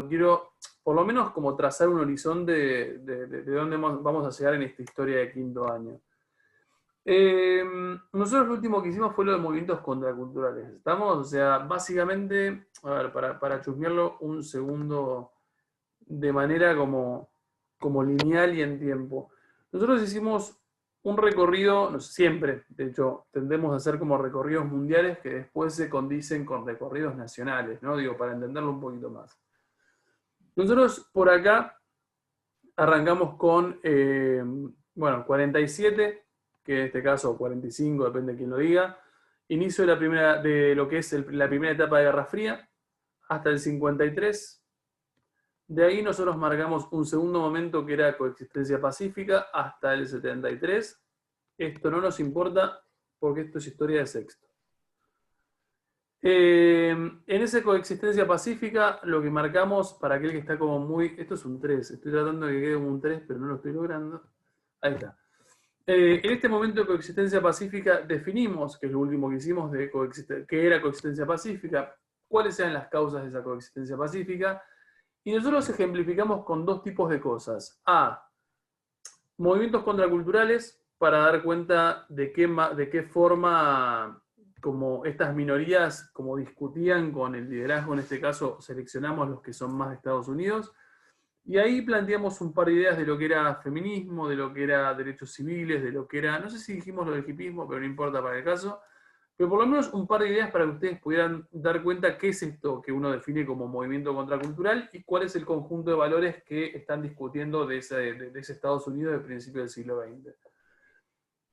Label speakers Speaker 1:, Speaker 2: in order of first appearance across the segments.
Speaker 1: quiero por lo menos como trazar un horizonte de dónde vamos a llegar en esta historia de quinto año. Nosotros lo último que hicimos fue lo de movimientos contraculturales. ¿Estamos? O sea, básicamente, a ver, para chusmearlo un segundo de manera como lineal y en tiempo. Nosotros hicimos un recorrido, no sé, siempre, de hecho, tendemos a hacer como recorridos mundiales que después se condicen con recorridos nacionales, ¿no? Digo, para entenderlo un poquito más. Nosotros por acá arrancamos con, bueno, 47, que en este caso 45, depende de quién lo diga, inicio de lo que es la primera etapa de Guerra Fría, hasta el 53. De ahí nosotros marcamos un segundo momento que era coexistencia pacífica hasta el 73. Esto no nos importa porque esto es historia de sexto. En esa coexistencia pacífica, lo que marcamos para aquel que está como muy... Esto es un 3, estoy tratando de que quede como un 3, pero no lo estoy logrando. Ahí está. En este momento de coexistencia pacífica definimos, que es lo último que hicimos, que era coexistencia pacífica, cuáles eran las causas de esa coexistencia pacífica, y nosotros ejemplificamos con dos tipos de cosas. A, movimientos contraculturales para dar cuenta de qué forma como estas minorías como discutían con el liderazgo, en este caso seleccionamos los que son más de Estados Unidos, y ahí planteamos un par de ideas de lo que era feminismo, de lo que era derechos civiles, de lo que era, no sé si dijimos lo del hipismo, pero no importa para el caso, pero por lo menos un par de ideas para que ustedes pudieran dar cuenta qué es esto que uno define como movimiento contracultural y cuál es el conjunto de valores que están discutiendo de ese Estados Unidos del principio del siglo XX.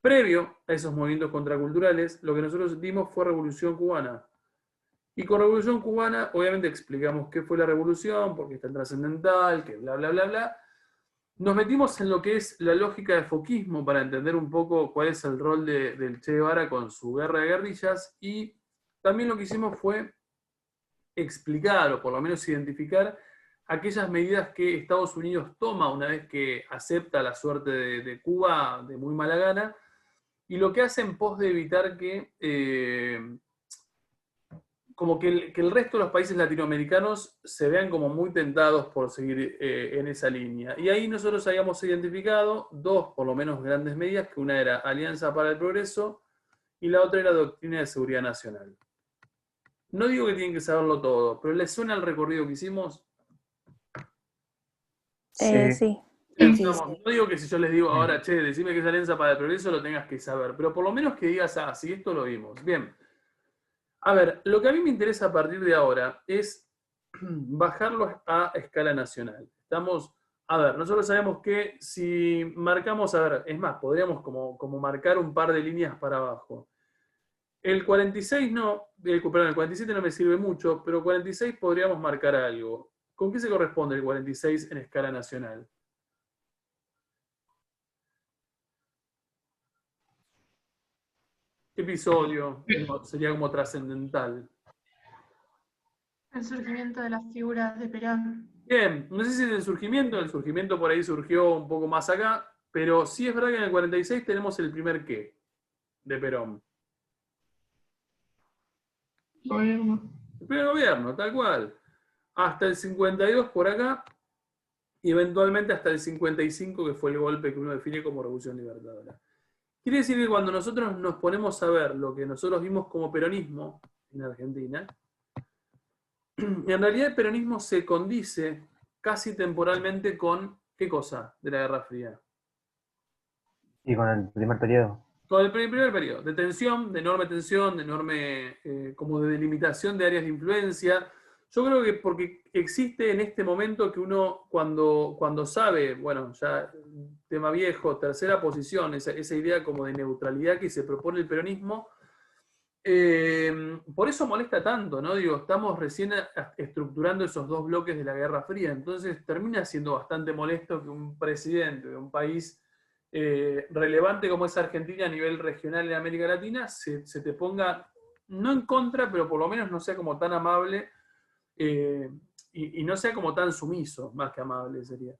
Speaker 1: Previo a esos movimientos contraculturales, lo que nosotros dimos fue Revolución Cubana. Y con Revolución Cubana, obviamente explicamos qué fue la revolución, por qué es tan trascendental, que bla, bla, bla, bla. Nos metimos en lo que es la lógica de foquismo para entender un poco cuál es el rol del Che Guevara con su guerra de guerrillas y también lo que hicimos fue explicar o por lo menos identificar aquellas medidas que Estados Unidos toma una vez que acepta la suerte de Cuba de muy mala gana y lo que hace en pos de evitar que como que el resto de los países latinoamericanos se vean como muy tentados por seguir en esa línea. Y ahí nosotros habíamos identificado dos, por lo menos, grandes medidas, que una era Alianza para el Progreso y la otra era Doctrina de Seguridad Nacional. No digo que tienen que saberlo todo, pero ¿les suena el recorrido que hicimos?
Speaker 2: Sí.
Speaker 3: Sí, sí, sí.
Speaker 1: No digo que si yo les digo ahora, che, decime que es Alianza para el Progreso, lo tengas que saber, pero por lo menos que digas, ah, sí, esto lo vimos. Bien. A ver, lo que a mí me interesa a partir de ahora es bajarlo a escala nacional. A ver, nosotros sabemos que si marcamos, a ver, es más, podríamos como marcar un par de líneas para abajo. El 46 no, perdón, el 47 no me sirve mucho, pero 46 podríamos marcar algo. ¿Con qué se corresponde el 46 en escala nacional? ¿Qué episodio sería como trascendental?
Speaker 2: El surgimiento de las figuras de Perón.
Speaker 1: Bien, no sé si es el surgimiento por ahí surgió un poco más acá, pero sí es verdad que en el 46 tenemos el primer qué de Perón.
Speaker 2: Gobierno.
Speaker 1: El primer gobierno, tal cual. Hasta el 52 por acá, y eventualmente hasta el 55, que fue el golpe que uno define como Revolución Libertadora. Quiere decir que cuando nosotros nos ponemos a ver lo que nosotros vimos como peronismo en Argentina, en realidad el peronismo se condice casi temporalmente con ¿qué cosa de la Guerra Fría?
Speaker 4: Y con el primer periodo.
Speaker 1: Con el primer periodo, de tensión, de enorme como de delimitación de áreas de influencia. Yo creo que porque existe en este momento que uno cuando sabe, bueno, ya tema viejo, tercera posición, esa idea como de neutralidad que se propone el peronismo, por eso molesta tanto, ¿no? Digo, estamos recién estructurando esos dos bloques de la Guerra Fría, entonces termina siendo bastante molesto que un presidente de un país relevante como es Argentina a nivel regional en América Latina se te ponga, no en contra, pero por lo menos no sea como tan amable y no sea como tan sumiso, más que amable sería.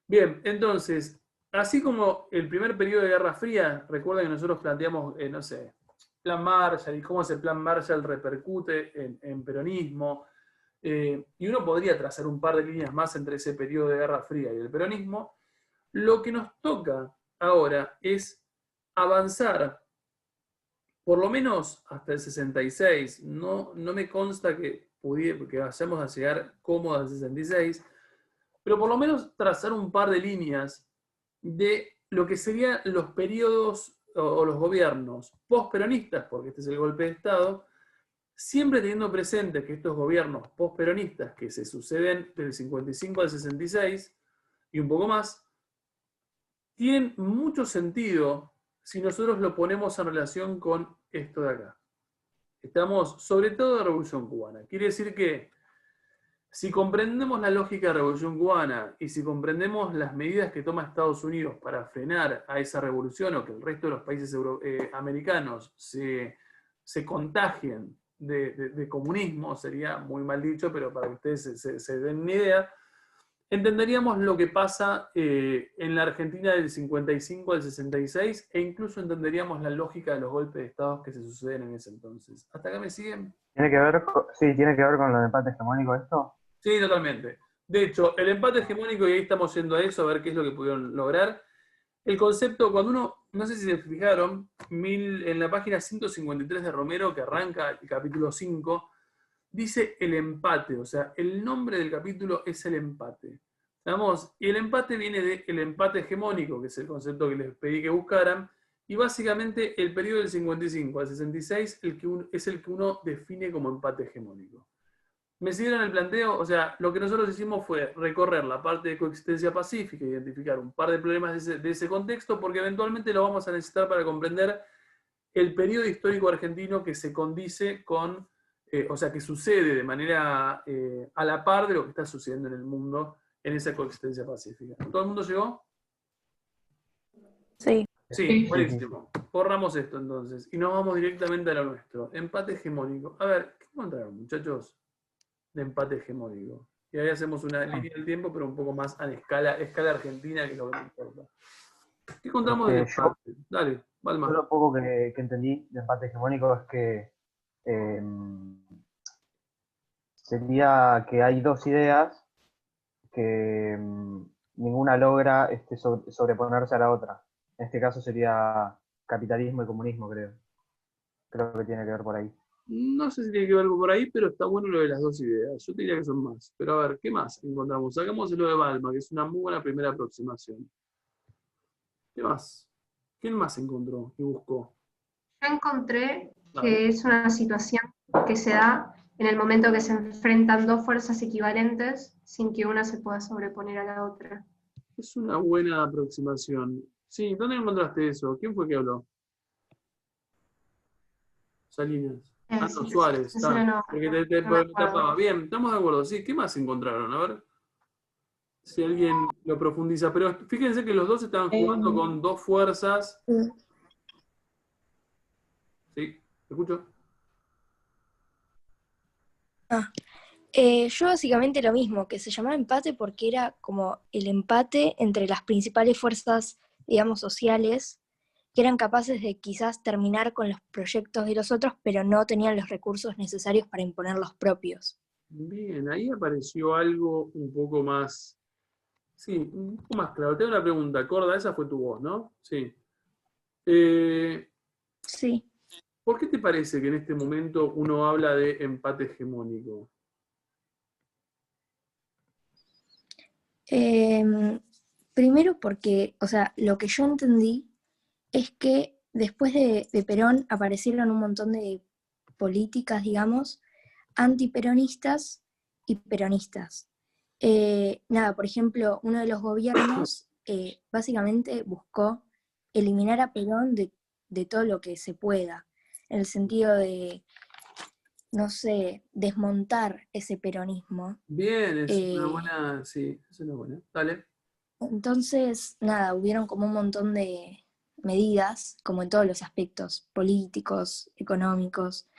Speaker 1: Bien, entonces, así como el primer periodo de Guerra Fría, recuerden que nosotros planteamos, no sé, Plan Marshall y cómo ese Plan Marshall repercute en peronismo. y uno podría trazar un par de líneas más entre ese periodo de Guerra Fría y el peronismo. Lo que nos toca ahora es avanzar, por lo menos hasta el 66. No me consta que vayamos a llegar cómodos al 66, pero por lo menos trazar un par de líneas de lo que serían los periodos o los gobiernos postperonistas, porque este es el golpe de Estado, siempre teniendo presente que estos gobiernos postperonistas que se suceden del 55 al 66 y un poco más, tienen mucho sentido si nosotros lo ponemos en relación con esto de acá. Estamos sobre todo de Revolución Cubana. Quiere decir que si comprendemos la lógica de la Revolución Cubana y si comprendemos las medidas que toma Estados Unidos para frenar a esa revolución o que el resto de los países americanos se contagien de comunismo, sería muy mal dicho, pero para que ustedes se den una idea, entenderíamos lo que pasa en la Argentina del 55 al 66 e incluso entenderíamos la lógica de los golpes de Estado que se suceden en ese entonces. ¿Hasta acá me siguen?
Speaker 4: ¿Tiene que ver con los empates hegemónicos esto?
Speaker 1: Sí, totalmente. De hecho, el empate hegemónico, y ahí estamos yendo a eso, a ver qué es lo que pudieron lograr. El concepto, cuando uno, no sé si se fijaron, en la página 153 de Romero, que arranca el capítulo 5, dice el empate, o sea, el nombre del capítulo es el empate. Vamos, y el empate viene del empate hegemónico, que es el concepto que les pedí que buscaran, y básicamente el periodo del 55 al 66 es el que uno define como empate hegemónico. ¿Me siguieron el planteo? O sea, lo que nosotros hicimos fue recorrer la parte de coexistencia pacífica, identificar un par de problemas de ese contexto, porque eventualmente lo vamos a necesitar para comprender el periodo histórico argentino que se condice con, o sea, que sucede de manera a la par de lo que está sucediendo en el mundo en esa coexistencia pacífica. ¿Todo el mundo llegó?
Speaker 3: Sí.
Speaker 1: Sí, buenísimo. Borramos esto entonces y nos vamos directamente a lo nuestro. Empate hegemónico. A ver, ¿qué encontraron, muchachos? De empate hegemónico. Y ahí hacemos una línea del tiempo, pero un poco más a escala argentina, que es lo que me importa. ¿Qué encontramos del empate? Dale, Balma.
Speaker 4: Yo lo poco que entendí de empate hegemónico es que sería que hay dos ideas que ninguna logra sobreponerse a la otra. En este caso sería capitalismo y comunismo, creo. Creo que tiene que ver por ahí.
Speaker 1: No sé si tiene que ver algo por ahí, pero está bueno lo de las dos ideas. Yo te diría que son más. Pero a ver, ¿qué más encontramos? Sacamos lo de Balma, que es una muy buena primera aproximación. ¿Qué más? ¿Quién más encontró y buscó?
Speaker 2: Yo encontré
Speaker 1: Dale.
Speaker 2: que es una situación que se da en el momento que se enfrentan dos fuerzas equivalentes sin que una se pueda sobreponer a la otra.
Speaker 1: Es una buena aproximación. Sí, ¿dónde encontraste eso? ¿Quién fue que habló? Salinas. Ah, no,
Speaker 2: Sí,
Speaker 1: Suárez.
Speaker 2: eso no
Speaker 1: Porque
Speaker 2: me
Speaker 1: te
Speaker 2: acuerdo.
Speaker 1: tapaba. Bien, estamos de acuerdo. Sí, ¿qué más encontraron? A ver si alguien lo profundiza. Pero fíjense que los dos estaban jugando con dos fuerzas. ¿Sí? ¿Te escucho?
Speaker 3: Yo básicamente lo mismo, que se llamaba empate porque era como el empate entre las principales fuerzas, digamos, sociales, que eran capaces de quizás terminar con los proyectos de los otros, pero no tenían los recursos necesarios para imponer los propios.
Speaker 1: Bien, ahí apareció algo un poco más. Sí, un poco más claro. Tengo una pregunta, Corda, esa fue tu voz, ¿no? Sí.
Speaker 3: Sí.
Speaker 1: ¿Por qué te parece que en este momento uno habla de empate hegemónico?
Speaker 3: Primero porque, o sea, lo que yo entendí es que después de Perón aparecieron un montón de políticas, digamos, antiperonistas y peronistas. Nada, por ejemplo, uno de los gobiernos básicamente buscó eliminar a Perón de todo lo que se pueda, en el sentido de, no sé, desmontar ese peronismo.
Speaker 1: Bien, es una buena. Sí, es una buena. Dale.
Speaker 3: Entonces, nada, hubieron como un montón de medidas, como en todos los aspectos políticos, económicos,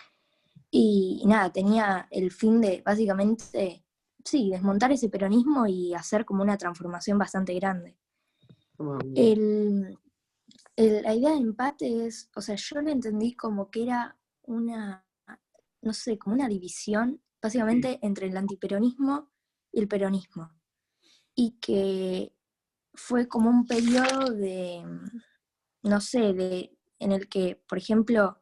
Speaker 3: y nada, tenía el fin de básicamente, sí, desmontar ese peronismo y hacer como una transformación bastante grande. La idea de empate es, o sea, yo lo entendí como que era una, no sé, como una división básicamente entre el antiperonismo y el peronismo. Y que fue como un periodo de, no sé, en el que, por ejemplo,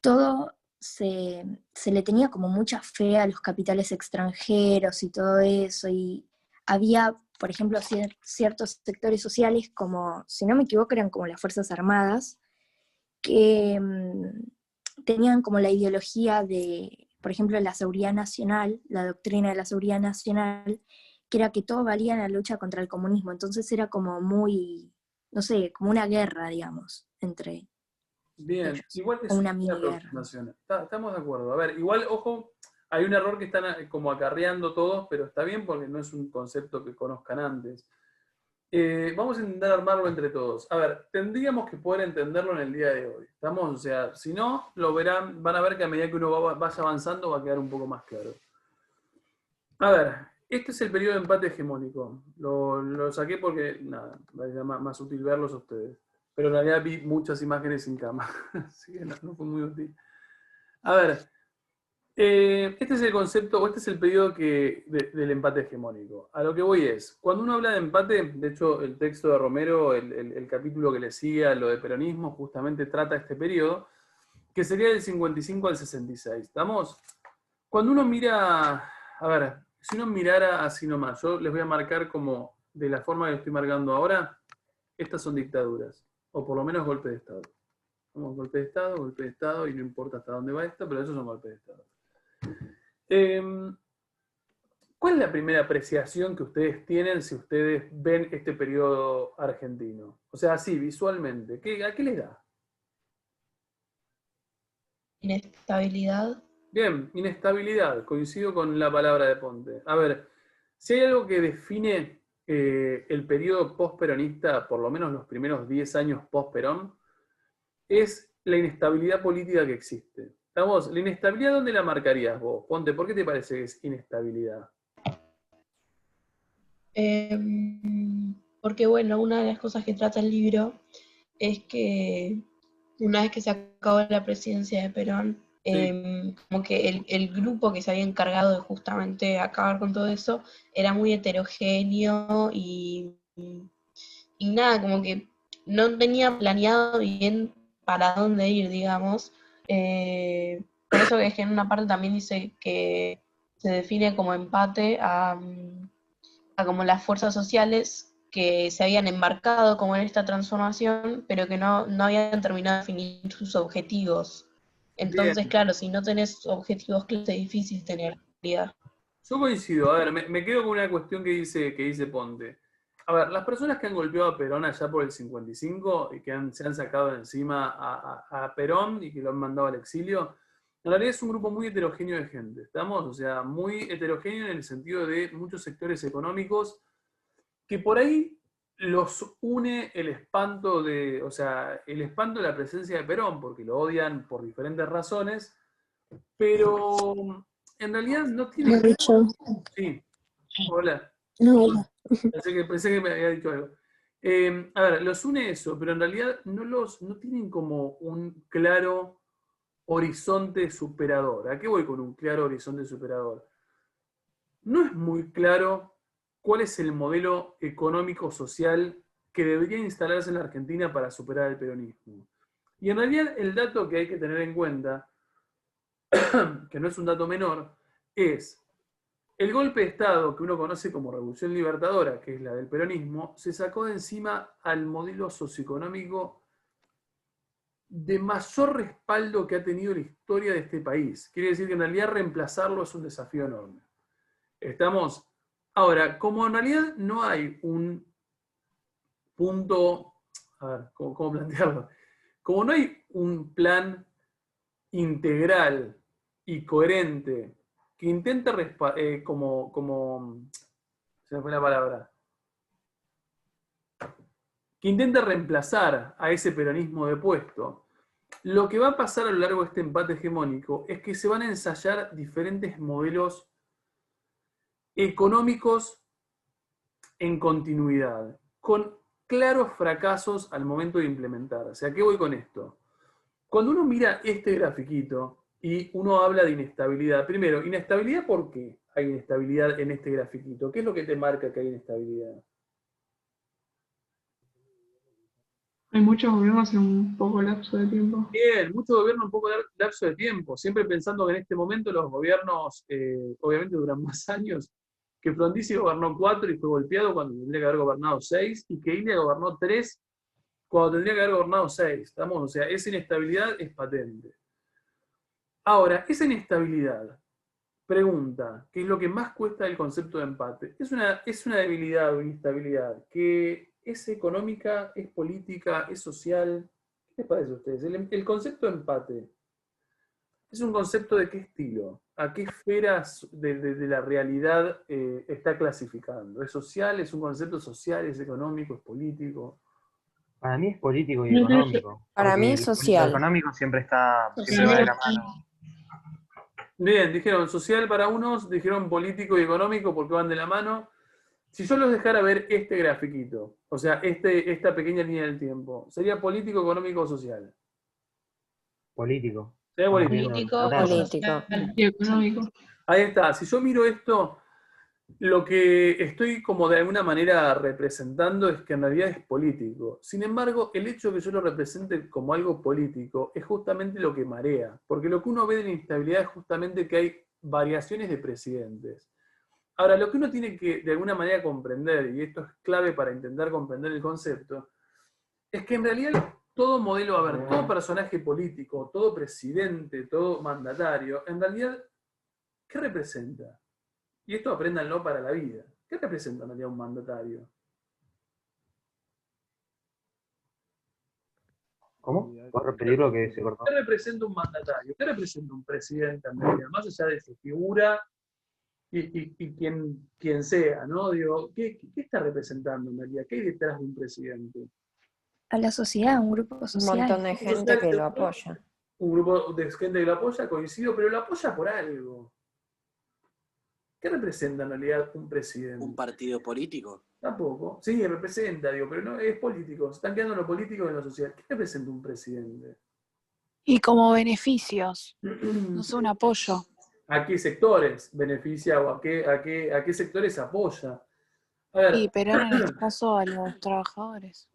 Speaker 3: todo se le tenía como mucha fe a los capitales extranjeros y todo eso, y había, por ejemplo, ciertos sectores sociales como, si no me equivoco, eran como las Fuerzas Armadas, que tenían como la ideología de, por ejemplo, la seguridad nacional, la doctrina de la seguridad nacional, que era que todo valía en la lucha contra el comunismo. Entonces era como muy, no sé, como una guerra, digamos, entre
Speaker 1: Bien,
Speaker 3: ellos,
Speaker 1: igual
Speaker 3: o
Speaker 1: es
Speaker 3: una
Speaker 1: una
Speaker 3: mini guerra.
Speaker 1: aproximación. Estamos de acuerdo. A ver, igual, ojo, hay un error que están como acarreando todos, pero está bien porque no es un concepto que conozcan antes. Vamos a intentar armarlo entre todos. A ver, tendríamos que poder entenderlo en el día de hoy. ¿Estamos? O sea, si no, lo verán, van a ver que a medida que uno vaya avanzando va a quedar un poco más claro. A ver, este es el periodo de empate hegemónico. Lo saqué porque, nada, era más útil verlos a ustedes. Pero en realidad vi muchas imágenes sin cámara, así que no fue muy útil. A ver, este es el concepto, o este es el periodo del empate hegemónico. A lo que voy es, cuando uno habla de empate, de hecho el texto de Romero, el capítulo que le sigue a lo de peronismo, justamente trata este periodo, que sería del 55 al 66. ¿Estamos? Cuando uno mira, a ver, si uno mirara así nomás, yo les voy a marcar como, de la forma que estoy marcando ahora, estas son dictaduras, o por lo menos golpes de Estado. Vamos, golpe de Estado, y no importa hasta dónde va esto, pero esos son golpes de Estado. ¿Cuál es la primera apreciación que ustedes tienen si ustedes ven este periodo argentino? O sea, así, visualmente, ¿a qué les da?
Speaker 5: Inestabilidad.
Speaker 1: Bien, inestabilidad, coincido con la palabra de Ponte. A ver, si hay algo que define el periodo postperonista, por lo menos los primeros 10 años post-Perón, es la inestabilidad política que existe. ¿Estamos? ¿La inestabilidad dónde la marcarías vos? Ponte, ¿por qué te parece que es inestabilidad?
Speaker 5: Porque bueno, una de las cosas que trata el libro es que una vez que se acabó la presidencia de Perón, como que el grupo que se había encargado de justamente acabar con todo eso era muy heterogéneo y nada, como que no tenía planeado bien para dónde ir, digamos. Por eso es que en una parte también dice que se define como empate a como las fuerzas sociales que se habían embarcado como en esta transformación, pero que no habían terminado de definir sus objetivos.
Speaker 1: Bien,
Speaker 5: Entonces, claro, si no tenés objetivos claros, es difícil tener claridad.
Speaker 1: yo coincido. A ver, me quedo con una cuestión que dice Ponte. A ver, las personas que han golpeado a Perón allá por el 55 y que se han sacado de encima a Perón y que lo han mandado al exilio, en realidad es un grupo muy heterogéneo de gente, ¿estamos? O sea, muy heterogéneo en el sentido de muchos sectores económicos que por ahí los une el espanto o sea, el espanto de la presencia de Perón, porque lo odian por diferentes razones, pero en realidad no tienen...
Speaker 6: Dicho,
Speaker 1: Sí, hola.
Speaker 6: no, hola.
Speaker 1: Pensé que me había dicho algo. A ver, los une eso, pero en realidad no tienen como un claro horizonte superador. ¿A qué voy con un claro horizonte superador? No es muy claro cuál es el modelo económico-social que debería instalarse en la Argentina para superar el peronismo. Y en realidad el dato que hay que tener en cuenta, que no es un dato menor, es el golpe de Estado que uno conoce como Revolución Libertadora, que es la del peronismo, se sacó de encima al modelo socioeconómico de mayor respaldo que ha tenido la historia de este país. Quiere decir que en realidad reemplazarlo es un desafío enorme. ¿Estamos? Ahora, como en realidad no hay un punto, a ver, ¿cómo plantearlo? Como no hay un plan integral y coherente que intente se me fue la palabra, que intente reemplazar a ese peronismo de puesto, lo que va a pasar a lo largo de este empate hegemónico es que se van a ensayar diferentes modelos económicos en continuidad, con claros fracasos al momento de implementar. O sea, ¿qué voy con esto? Cuando uno mira este grafiquito, y uno habla de inestabilidad. Primero, inestabilidad, ¿por qué hay inestabilidad en este grafiquito? ¿Qué es lo que te marca que hay inestabilidad?
Speaker 6: Hay muchos gobiernos en un poco lapso de tiempo.
Speaker 1: Bien, mucho gobierno en poco lapso de tiempo, siempre pensando que en este momento los gobiernos obviamente duran más años, que Frondizi gobernó 4 y fue golpeado cuando tendría que haber gobernado 6, y que Ilia gobernó 3 cuando tendría que haber gobernado 6. ¿Estamos? O sea, esa inestabilidad es patente. Ahora, esa inestabilidad, pregunta, ¿qué es lo que más cuesta el concepto de empate? ¿Es una debilidad o inestabilidad que es económica, es política, es social? ¿Qué les parece a ustedes? El concepto de empate, ¿es un concepto de qué estilo? ¿A qué esferas de la realidad está clasificando? ¿Es social? ¿Es un concepto social? ¿Es económico? ¿Es político?
Speaker 4: Para mí es político y
Speaker 6: No, no,
Speaker 4: económico.
Speaker 7: Para mí
Speaker 4: Porque
Speaker 7: es
Speaker 4: lo
Speaker 7: social.
Speaker 4: económico siempre va de
Speaker 6: Social.
Speaker 4: la mano.
Speaker 1: Bien, dijeron social para unos, dijeron político y económico porque van de la mano. Si yo los dejara ver este grafiquito, o sea, esta pequeña línea del tiempo, ¿sería político, económico o social?
Speaker 4: Político.
Speaker 1: Sería
Speaker 4: Estamos
Speaker 1: político.
Speaker 4: viendo
Speaker 5: Político y
Speaker 4: democracia.
Speaker 5: social.
Speaker 6: Y económico.
Speaker 1: Ahí está. Si yo miro esto, lo que estoy como de alguna manera representando es que en realidad es político. Sin embargo, el hecho de que yo lo represente como algo político es justamente lo que marea. Porque lo que uno ve de la inestabilidad es justamente que hay variaciones de presidentes. Ahora, lo que uno tiene que de alguna manera comprender, y esto es clave para intentar comprender el concepto, es que en realidad todo modelo, a ver, todo personaje político, todo presidente, todo mandatario, en realidad, ¿qué representa? Y esto apréndanlo para la vida. ¿Qué representa en realidad un mandatario?
Speaker 4: ¿Cómo? ¿Puedo repetir lo que se cortó?
Speaker 1: ¿Qué representa un mandatario? ¿Qué representa un presidente en realidad? Más allá de su figura y quien sea, ¿no? Digo, ¿qué está representando en realidad? ¿Qué hay detrás de un presidente?
Speaker 3: A la sociedad, a un grupo
Speaker 7: Un
Speaker 3: social.
Speaker 7: montón de gente que lo apoya.
Speaker 1: Un grupo de gente que lo apoya, coincido, pero lo apoya por algo. ¿Qué representa en realidad un presidente?
Speaker 8: ¿Un partido político?
Speaker 1: Tampoco. Sí, representa, digo, pero no es político. Se están quedando en lo político y en lo social. ¿Qué representa un presidente?
Speaker 9: Y como beneficios, no sé, un apoyo.
Speaker 1: ¿A qué sectores beneficia o a qué sectores apoya? A ver,
Speaker 9: Y Perón en este caso a los trabajadores.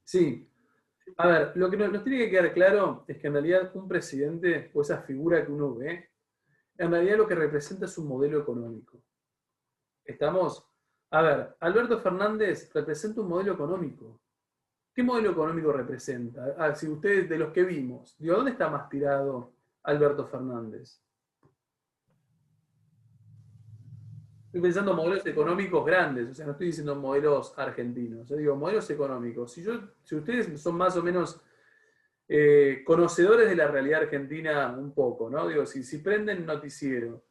Speaker 1: sí. A ver, lo que nos tiene que quedar claro es que en realidad un presidente, o esa figura que uno ve, en realidad lo que representa es un modelo económico. ¿Estamos? A ver, Alberto Fernández representa un modelo económico. ¿Qué modelo económico representa? Ah, si ustedes, de los que vimos, digo, ¿dónde está más tirado Alberto Fernández? Estoy pensando en modelos económicos grandes, o sea, no estoy diciendo modelos argentinos, yo digo modelos económicos. Si ustedes son más o menos conocedores de la realidad argentina un poco, ¿no? Digo, si prenden noticiero,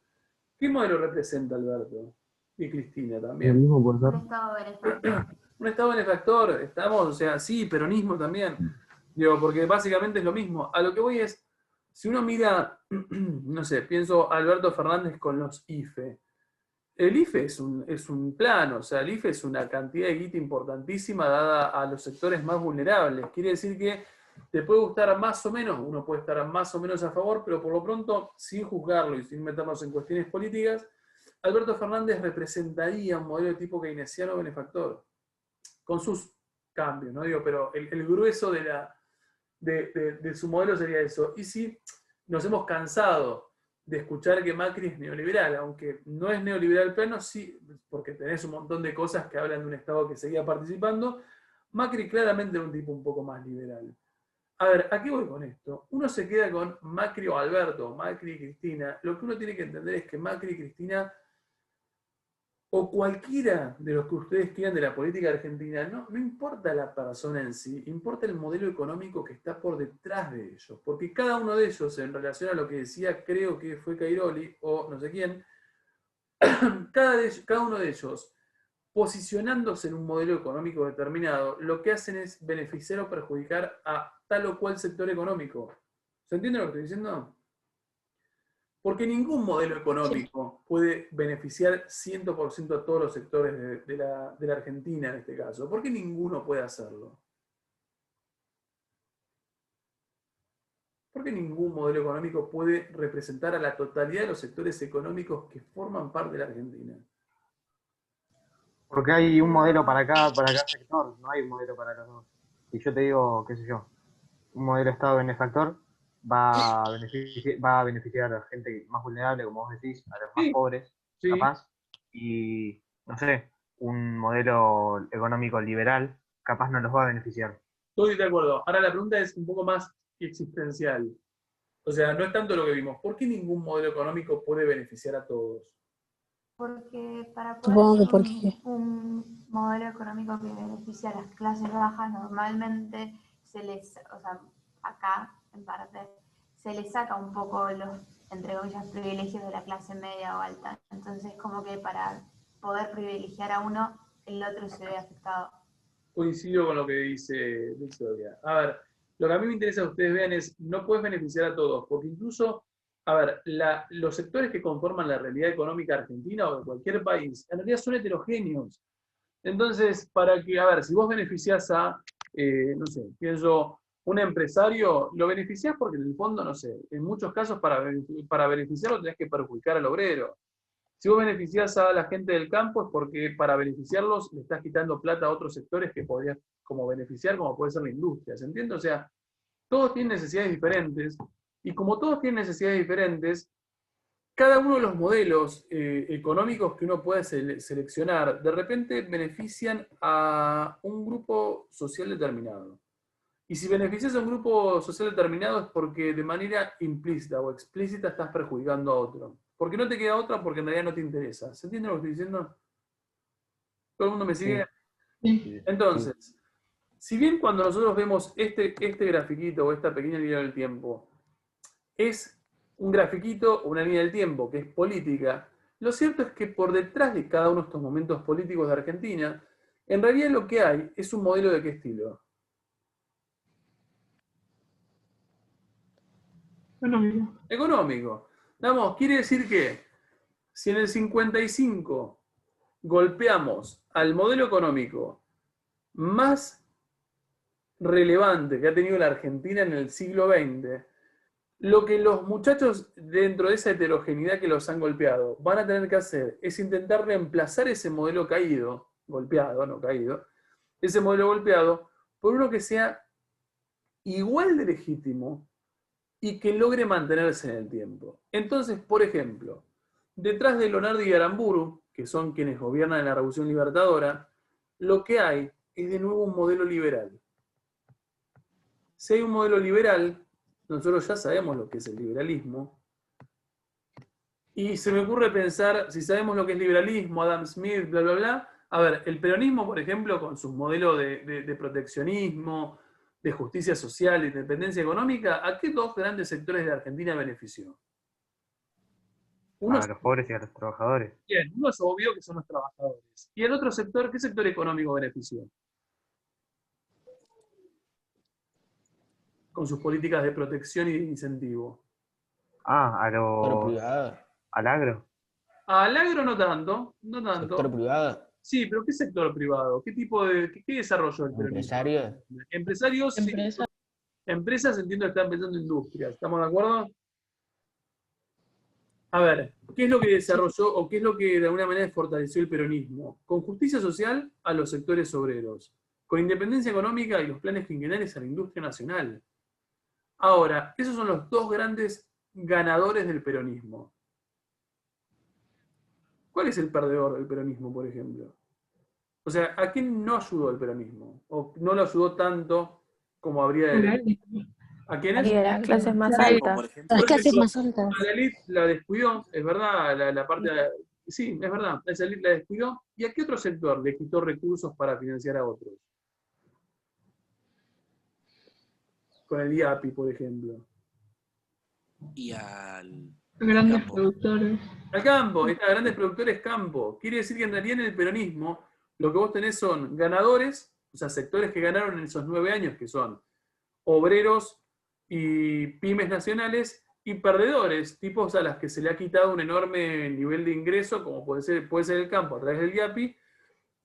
Speaker 1: ¿qué modelo representa Alberto? Y Cristina también.
Speaker 4: El mismo por
Speaker 2: Un estado benefactor.
Speaker 1: Un estado benefactor, estamos, o sea, sí, peronismo también. Digo, porque básicamente es lo mismo. A lo que voy es, si uno mira, no sé, pienso Alberto Fernández con los IFE. El IFE es un plan, o sea, el IFE es una cantidad de guita importantísima dada a los sectores más vulnerables. Quiere decir que te puede gustar más o menos, uno puede estar más o menos a favor, pero por lo pronto, sin juzgarlo y sin meternos en cuestiones políticas, Alberto Fernández representaría un modelo de tipo keynesiano benefactor, con sus cambios, ¿no? Digo, pero el grueso de su modelo sería eso. Y si nos hemos cansado de escuchar que Macri es neoliberal, aunque no es neoliberal plano, sí, porque tenés un montón de cosas que hablan de un Estado que seguía participando, Macri claramente era un tipo un poco más liberal. A ver, ¿a qué voy con esto? Uno se queda con Macri o Alberto, Macri y Cristina. Lo que uno tiene que entender es que Macri y Cristina, o cualquiera de los que ustedes quieran de la política argentina, no importa la persona en sí, importa el modelo económico que está por detrás de ellos. Porque cada uno de ellos, en relación a lo que decía, creo que fue Cairoli, o no sé quién, cada uno de ellos, posicionándose en un modelo económico determinado, lo que hacen es beneficiar o perjudicar a tal o cual sector económico. ¿Se entiende lo que estoy diciendo? Porque ningún modelo económico puede beneficiar 100% a todos los sectores de la Argentina en este caso. ¿Por qué ninguno puede hacerlo? ¿por qué ningún modelo económico puede representar a la totalidad de los sectores económicos que forman parte de la Argentina?
Speaker 4: Porque hay un modelo para cada sector, no hay un modelo para los dos. Si yo te digo, qué sé yo, un modelo Estado benefactor va a beneficiar a la gente más vulnerable, como vos decís, a los más
Speaker 1: Sí,
Speaker 4: pobres,
Speaker 1: sí.
Speaker 4: capaz, y, no sé, un modelo económico liberal, capaz no los va a beneficiar.
Speaker 1: Estoy de acuerdo. Ahora la pregunta es un poco más existencial. O sea, no es tanto lo que vimos. ¿Por qué ningún modelo económico puede beneficiar a todos?
Speaker 8: Porque para poder
Speaker 9: Supongo que
Speaker 8: hacer
Speaker 9: porque
Speaker 8: un modelo económico que beneficie a las clases bajas, normalmente se les, o sea, acá en parte, se les saca un poco los, entre comillas, privilegios de la clase media o alta. Entonces, como que para poder privilegiar a uno, el otro se ve afectado.
Speaker 1: Coincido con lo que dice Victoria. A ver, lo que a mí me interesa que ustedes vean es, no puedes beneficiar a todos, porque incluso, a ver, los sectores que conforman la realidad económica argentina o de cualquier país, en realidad son heterogéneos. Entonces, para que, a ver, si vos beneficiás a, no sé, pienso, un empresario, lo beneficiás porque en el fondo, no sé, en muchos casos para beneficiarlo tenés que perjudicar al obrero. Si vos beneficiás a la gente del campo es porque para beneficiarlos le estás quitando plata a otros sectores que podrías como beneficiar, como puede ser la industria, ¿se entiende? O sea, todos tienen necesidades diferentes, y como todos tienen necesidades diferentes, cada uno de los modelos económicos que uno puede seleccionar, de repente benefician a un grupo social determinado. Y si beneficias a un grupo social determinado es porque de manera implícita o explícita estás perjudicando a otro. Porque no te queda otra porque en realidad no te interesa. ¿Se entiende lo que estoy diciendo? ¿Todo el mundo me sigue?
Speaker 6: Sí.
Speaker 1: Entonces, si bien cuando nosotros vemos este grafiquito o esta pequeña línea del tiempo, es un grafiquito o una línea del tiempo que es política, lo cierto es que por detrás de cada uno de estos momentos políticos de Argentina, en realidad lo que hay es un modelo de qué estilo.
Speaker 6: Económico.
Speaker 1: Económico. Vamos, quiere decir que si en el 55 golpeamos al modelo económico más relevante que ha tenido la Argentina en el siglo XX, lo que los muchachos dentro de esa heterogeneidad que los han golpeado van a tener que hacer es intentar reemplazar ese modelo caído, golpeado, no caído, ese modelo golpeado, por uno que sea igual de legítimo y que logre mantenerse en el tiempo. Entonces, por ejemplo, detrás de Leonardo y Aramburu, que son quienes gobiernan en la Revolución Libertadora, lo que hay es de nuevo un modelo liberal. Si hay un modelo liberal, nosotros ya sabemos lo que es el liberalismo, y se me ocurre pensar, si sabemos lo que es liberalismo, Adam Smith, bla, bla, bla, a ver, el peronismo, por ejemplo, con sus modelos de proteccionismo, de justicia social, de independencia económica, ¿a qué dos grandes sectores de Argentina benefició? Uno,
Speaker 4: A los pobres y a los trabajadores.
Speaker 1: bien, uno es obvio que son los trabajadores. ¿Y el otro sector, qué sector económico benefició? Con sus políticas de protección y de incentivo.
Speaker 10: Sector privado.
Speaker 4: Al agro.
Speaker 1: Al agro no tanto, no tanto.
Speaker 10: Sector privado.
Speaker 1: Sí, pero ¿qué sector privado? ¿Qué tipo de, qué desarrollo el peronismo?
Speaker 10: Empresarios.
Speaker 1: Empresarios, sí. Empresas entiendo que están pensando en industrias, ¿estamos de acuerdo? A ver, ¿qué es lo que desarrolló o qué es lo que de alguna manera fortaleció el peronismo? Con justicia social a los sectores obreros, con independencia económica y los planes quinquenales a la industria nacional. Ahora, esos son los dos grandes ganadores del peronismo. ¿Cuál es el perdedor del peronismo, por ejemplo? O sea, ¿a quién no ayudó el peronismo? ¿O no lo ayudó tanto como habría de... ¿A quiénes?
Speaker 7: Y de las clases más altas.
Speaker 9: Las clases más altas.
Speaker 1: A la elite la descuidó, es verdad, la parte... Sí, es verdad, esa elite la descuidó. ¿Y a qué otro sector le quitó recursos para financiar a otros? Con el IAPI, por ejemplo.
Speaker 11: Y al...
Speaker 6: Grandes
Speaker 11: campo.
Speaker 6: productores.
Speaker 1: Al campo, está, grandes productores campo. Quiere decir que en realidad en el peronismo lo que vos tenés son ganadores, o sea, sectores que ganaron en esos 9 años, que son obreros y pymes nacionales, y perdedores, tipos a las que se le ha quitado un enorme nivel de ingreso, como puede ser el campo a través del IAPI,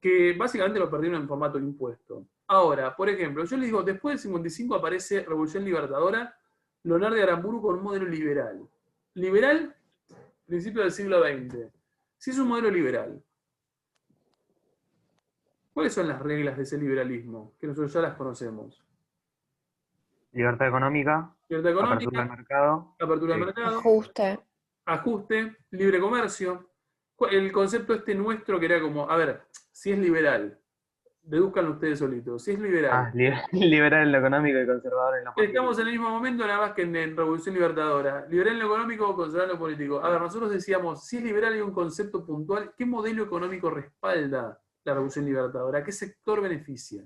Speaker 1: que básicamente lo perdieron en formato de impuesto. Ahora, por ejemplo, yo les digo, después del 55 aparece Revolución Libertadora, Leonardo de Aramburu con un modelo liberal. Liberal, principio del siglo XX. Si es un modelo liberal, ¿cuáles son las reglas de ese liberalismo? Que nosotros ya las conocemos.
Speaker 10: Libertad económica.
Speaker 1: Libertad económica,
Speaker 10: Apertura del mercado.
Speaker 1: apertura del
Speaker 10: Sí.
Speaker 1: mercado,
Speaker 7: Ajuste.
Speaker 1: libre comercio. El concepto este nuestro que era como, a ver, si es liberal, deduzcanlo ustedes solitos, si es liberal.
Speaker 10: Liberal en lo económico y conservador en lo político.
Speaker 1: Estamos en el mismo momento, nada más que en Revolución Libertadora. Liberal en lo económico, conservador en lo político. A ver, nosotros decíamos, si es liberal hay un concepto puntual, ¿qué modelo económico respalda la Revolución Libertadora? ¿Qué sector beneficia?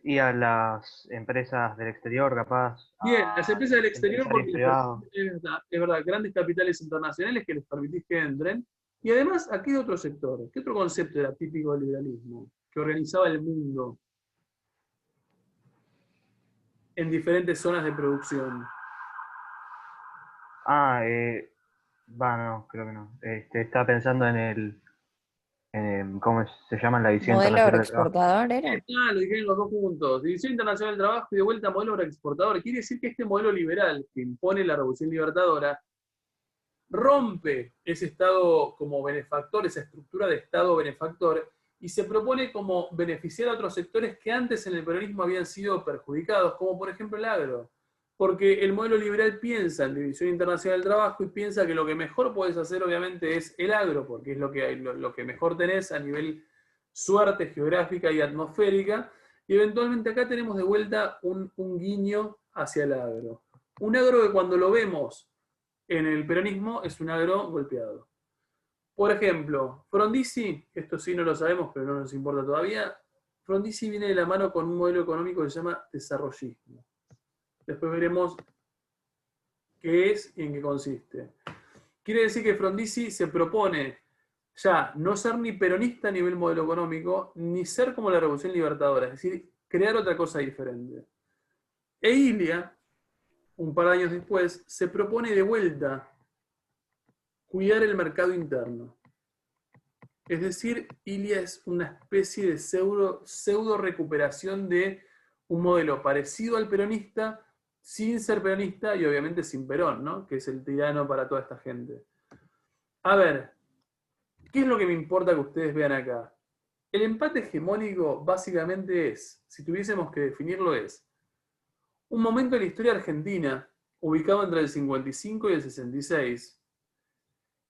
Speaker 10: Y a las empresas del exterior, capaz.
Speaker 1: Bien, las empresas del exterior, porque
Speaker 10: Empresarios privados.
Speaker 1: es verdad, grandes capitales internacionales que les permitís que entren. Y además, aquí hay otro sector. ¿Qué otro concepto era típico del liberalismo? Que organizaba el mundo en diferentes zonas de producción.
Speaker 10: No, creo que no. Estaba pensando en ¿cómo se llama la división
Speaker 7: Modelo
Speaker 10: internacional del trabajo?
Speaker 7: agroexportador era.
Speaker 1: Lo dijeron los dos juntos. División Internacional del Trabajo y de vuelta modelo agroexportador. Quiere decir que este modelo liberal que impone la Revolución Libertadora rompe ese Estado como benefactor, esa estructura de Estado benefactor, y se propone como beneficiar a otros sectores que antes en el peronismo habían sido perjudicados, como por ejemplo el agro. Porque el modelo liberal piensa en División Internacional del Trabajo y piensa que lo que mejor podés hacer obviamente es el agro, porque es lo que mejor tenés a nivel suerte geográfica y atmosférica, y eventualmente acá tenemos de vuelta un guiño hacia el agro. Un agro que cuando lo vemos en el peronismo es un agro golpeado. Por ejemplo, Frondizi, esto sí no lo sabemos, pero no nos importa todavía, Frondizi viene de la mano con un modelo económico que se llama desarrollismo. Después veremos qué es y en qué consiste. Quiere decir que Frondizi se propone ya no ser ni peronista a nivel modelo económico, ni ser como la Revolución Libertadora, es decir, crear otra cosa diferente. E Ilia, un par de años después, se propone de vuelta cuidar el mercado interno. Es decir, Ilia es una especie de pseudo recuperación de un modelo parecido al peronista, sin ser peronista y obviamente sin Perón, ¿no? Que es el tirano para toda esta gente. A ver, ¿qué es lo que me importa que ustedes vean acá? El empate hegemónico básicamente es, si tuviésemos que definirlo, es un momento de la historia argentina, ubicado entre el 55 y el 66,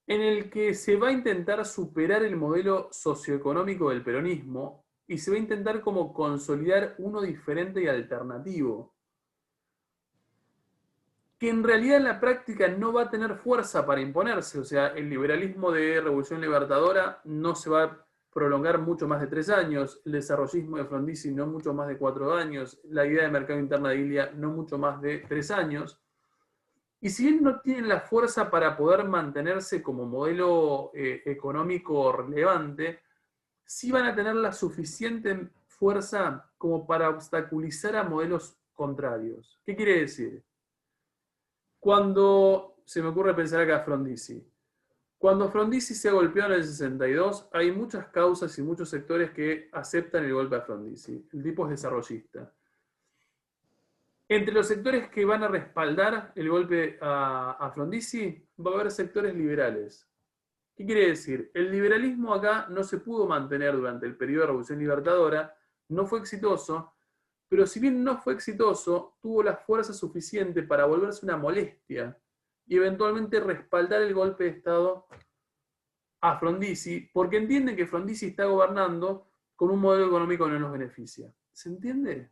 Speaker 1: en el que se va a intentar superar el modelo socioeconómico del peronismo y se va a intentar como consolidar uno diferente y alternativo, que en realidad en la práctica no va a tener fuerza para imponerse. O sea, el liberalismo de Revolución Libertadora no se va a prolongar mucho más de 3 años, el desarrollismo de Frondizi no mucho más de 4 años, la idea de mercado interno de Ilia no mucho más de 3 años. Y si bien no tienen la fuerza para poder mantenerse como modelo económico relevante, sí van a tener la suficiente fuerza como para obstaculizar a modelos contrarios. ¿Qué quiere decir? Cuando, se me ocurre pensar acá a Frondizi, cuando Frondizi se golpeó en el 62, hay muchas causas y muchos sectores que aceptan el golpe a Frondizi. El tipo es desarrollista. Entre los sectores que van a respaldar el golpe a Frondizi, va a haber sectores liberales. ¿Qué quiere decir? El liberalismo acá no se pudo mantener durante el periodo de Revolución Libertadora, no fue exitoso, pero si bien no fue exitoso, tuvo la fuerza suficiente para volverse una molestia y eventualmente respaldar el golpe de Estado a Frondizi, porque entienden que Frondizi está gobernando con un modelo económico que no nos beneficia. ¿Se entiende?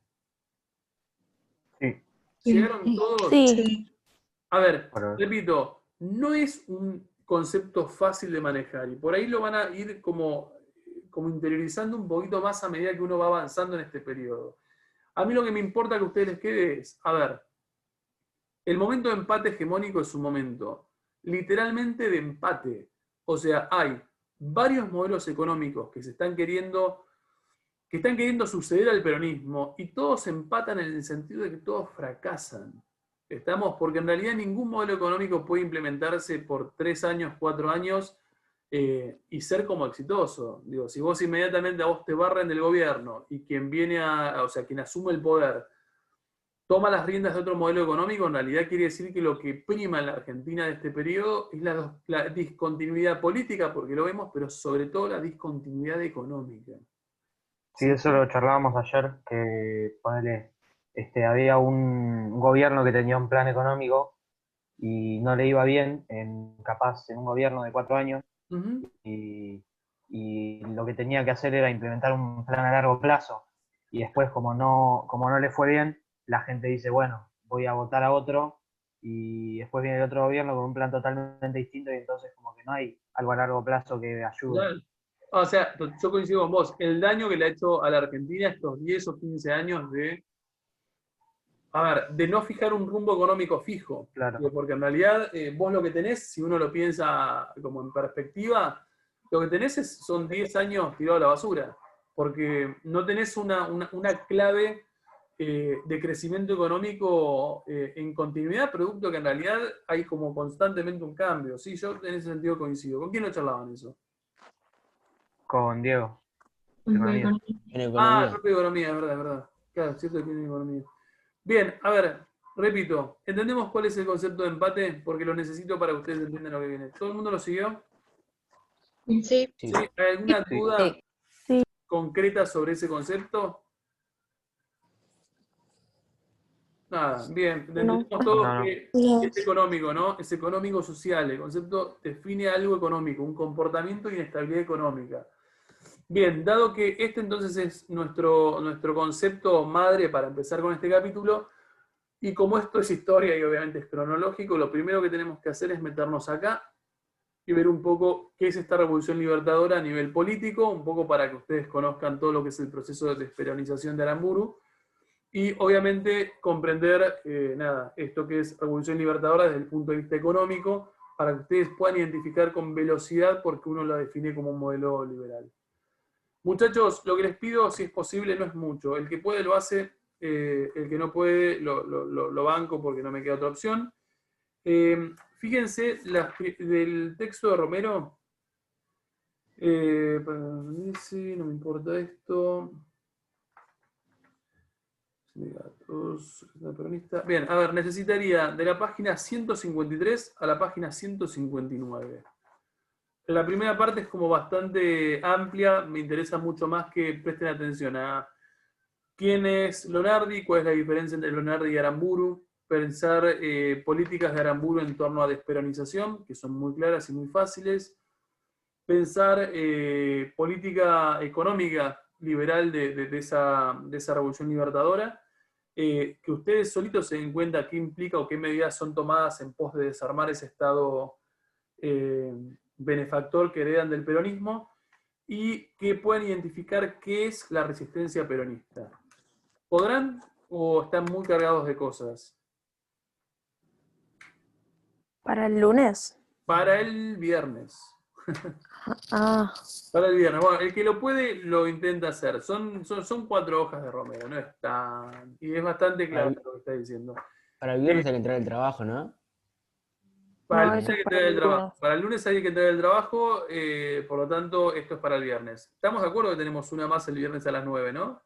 Speaker 10: Sí.
Speaker 1: ¿Llegaron todos?
Speaker 9: Sí.
Speaker 1: A ver, repito, no es un concepto fácil de manejar y por ahí lo van a ir como interiorizando un poquito más a medida que uno va avanzando en este periodo. A mí lo que me importa que a ustedes les quede es, a ver, el momento de empate hegemónico es un momento literalmente de empate. O sea, hay varios modelos económicos que están queriendo suceder al peronismo y todos empatan en el sentido de que todos fracasan. ¿Estamos? Porque en realidad ningún modelo económico puede implementarse por 3 años, 4 años y ser como exitoso. Digo, si vos inmediatamente a vos te barren del gobierno y quien viene quien asume el poder toma las riendas de otro modelo económico, en realidad quiere decir que lo que prima en la Argentina de este periodo es la discontinuidad política, porque lo vemos, pero sobre todo la discontinuidad económica.
Speaker 10: Sí, eso lo charlábamos ayer, que ponele, había un gobierno que tenía un plan económico y no le iba bien, capaz en un gobierno de 4 años,
Speaker 1: Ujú.
Speaker 10: y lo que tenía que hacer era implementar un plan a largo plazo. Y después, como no le fue bien, la gente dice, bueno, voy a votar a otro, y después viene el otro gobierno con un plan totalmente distinto, y entonces como que no hay algo a largo plazo que ayude.
Speaker 1: Claro. O sea, yo coincido con vos. El daño que le ha hecho a la Argentina estos 10 o 15 años de no fijar un rumbo económico fijo.
Speaker 10: Claro.
Speaker 1: Digo, porque en realidad vos lo que tenés, si uno lo piensa como en perspectiva, lo que tenés son 10 años tirados a la basura. Porque no tenés una clave de crecimiento económico en continuidad, producto que en realidad hay como constantemente un cambio. Sí, yo en ese sentido coincido. ¿Con quién no charlaban eso?
Speaker 10: Con Diego.
Speaker 6: Economía.
Speaker 12: En
Speaker 1: Ah,
Speaker 12: economía.
Speaker 1: propio economía, es verdad, es verdad. Claro, es cierto que tiene economía. Bien, a ver, repito, ¿entendemos cuál es el concepto de empate? Porque lo necesito para que ustedes entiendan lo que viene. ¿Todo el mundo lo siguió?
Speaker 5: Sí.
Speaker 12: Sí.
Speaker 1: ¿Sí? ¿Hay alguna
Speaker 10: Sí.
Speaker 1: duda
Speaker 9: Sí.
Speaker 1: concreta sobre ese concepto? Nada, bien, entendemos todos
Speaker 10: No.
Speaker 1: que
Speaker 3: No.
Speaker 1: es económico, ¿no? Es económico-social. El concepto define algo económico, un comportamiento y inestabilidad económica. Bien, dado que este entonces es nuestro concepto madre para empezar con este capítulo, y como esto es historia y obviamente es cronológico, lo primero que tenemos que hacer es meternos acá y ver un poco qué es esta revolución libertadora a nivel político, un poco para que ustedes conozcan todo lo que es el proceso de desperonización de Aramburu, y obviamente comprender esto que es revolución libertadora desde el punto de vista económico, para que ustedes puedan identificar con velocidad porque uno la define como un modelo liberal. Muchachos, lo que les pido, si es posible, no es mucho. El que puede lo hace, el que no puede lo banco porque no me queda otra opción. Fíjense del texto de Romero. No me importa esto. Bien, a ver, necesitaría de la página 153 a la página 159. La primera parte es como bastante amplia, me interesa mucho más que presten atención a quién es Leonardi, cuál es la diferencia entre Leonardi y Aramburu, pensar políticas de Aramburu en torno a desperonización, que son muy claras y muy fáciles, pensar política económica liberal de esa revolución libertadora, que ustedes solitos se den cuenta qué implica o qué medidas son tomadas en pos de desarmar ese Estado benefactor que heredan del peronismo y que puedan identificar qué es la resistencia peronista. ¿Podrán o están muy cargados de cosas?
Speaker 9: ¿Para el lunes?
Speaker 1: Para el viernes.
Speaker 9: Ah,
Speaker 1: Para el viernes. Bueno, el que lo puede lo intenta hacer. Son 4 hojas de Romero, no es tan... Y es bastante claro lo que está diciendo.
Speaker 12: Para el viernes hay que entrar al trabajo, ¿no?
Speaker 1: Para el
Speaker 9: no,
Speaker 1: lunes
Speaker 9: eso
Speaker 1: hay que
Speaker 9: es para
Speaker 1: entregar
Speaker 9: el
Speaker 1: el trabajo.
Speaker 9: lunes.
Speaker 1: Para el lunes hay que entregar el trabajo, por lo tanto, esto es para el viernes. ¿Estamos de acuerdo que tenemos una más el viernes a las 9, no?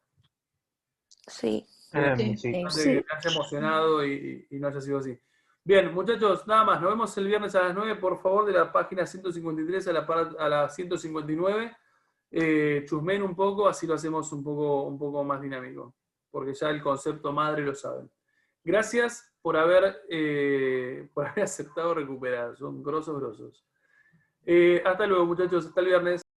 Speaker 9: Sí.
Speaker 10: Sí.
Speaker 1: Antes de que te haya emocionado y no haya sido así. Bien, muchachos, nada más. Nos vemos el viernes a las 9, por favor, de la página 153 a la 159. Chusmen un poco, así lo hacemos un poco más dinámico. Porque ya el concepto madre lo saben. Gracias por haber aceptado recuperar. Son grosos. Hasta luego, muchachos. Hasta el viernes.